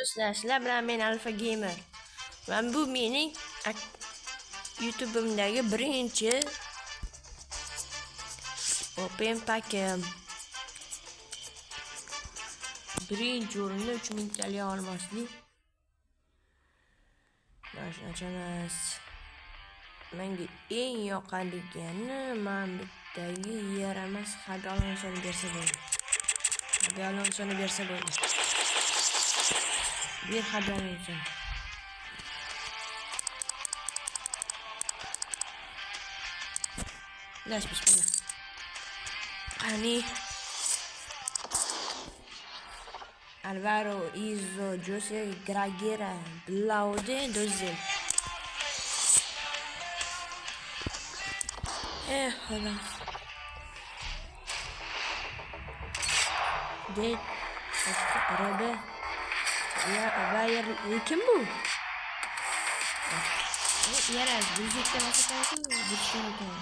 Do'stlar, sizlar bilan men Alfa Gamer. Va bu mening YouTube'imdagi birinchi Open Pack'im. Birinchi o'rinda 3000 TL olmaslik. Ochamiz. Menga eng yoqadigani men bittagi yaramas xabalonsoni bersa bo'ldi. Xabalonsoni bersa bo'ldi. Bir xabalonson. Lash bismillah. Qani Alvaro Izzo Jose Gragera Blaude Dozel. Hala. Det araba. Ya bayar kim bu? Yaraz bizga masalanki bu shunday.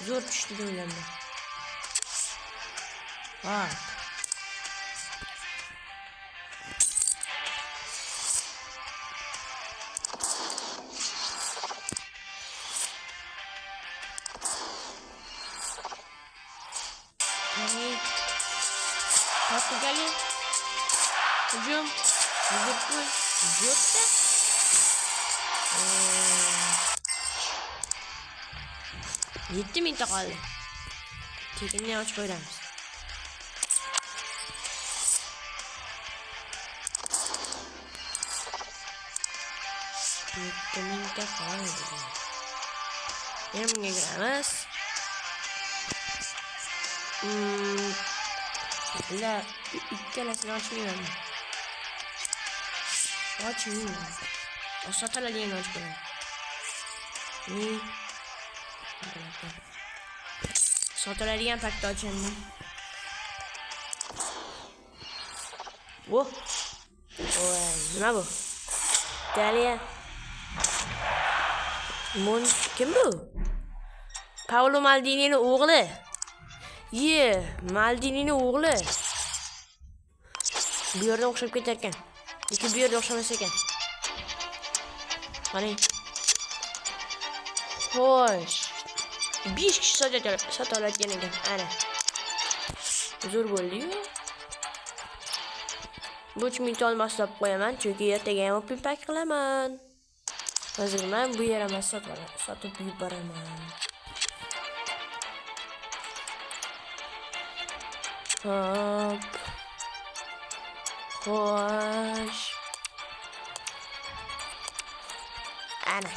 Zo'r tushdi deb o'yladim. Ha. Portugalia. Hücum. Liverpool. Jota. 7 minta qoldi. Tekinni ochib qo'yamiz. Minta qoldi. Yana bunga kiramiz. Bular ikkalasini ochmayman. Ochmayman. Sotiladigan ochib qo'yaman. Sotiladigan pakda ochaman. Voh. Voy, nima bu? Italiya. Kim bu? Paolo Maldini'ning o'g'li. Maldini'ning o'g'li. Bu yerda o'xshab ketar ekan. Lekin bu yerda o'xshamas ekan. Qarang. Xo'sh. 5 kishi sotilayotgan ekan. Ana. Zo'r bo'ldi-yu. Bu 3000 olmasdan qo'yaman, chunki ertaga ham open pack qilaman. Hozir men bu yaramas sotib yuboraman. Hop. Xo'sh. Ana.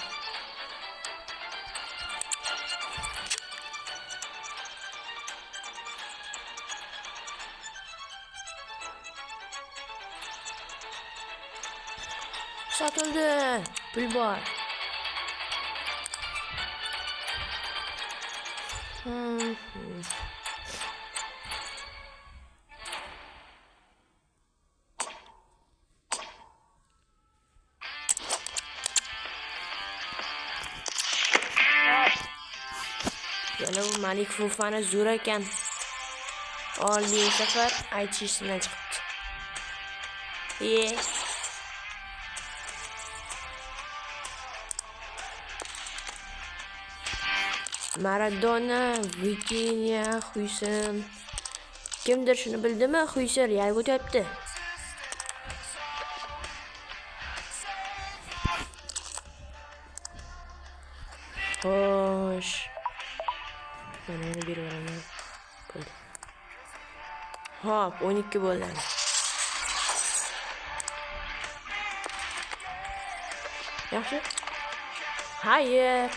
Satıldı. Pul bor. Yana bu Malik Fofana zo'r ekan. Oliy safar aytishdan chiqibdi. Maradona, Vitinha, Huysam. Kimdir shuni bildimi? Huysam yayib o'tyapti. Xo'sh. Mana yana bir o'raman. Bo'ldi. Hop, 12 bo'ldi. Yaxshi? Hayır.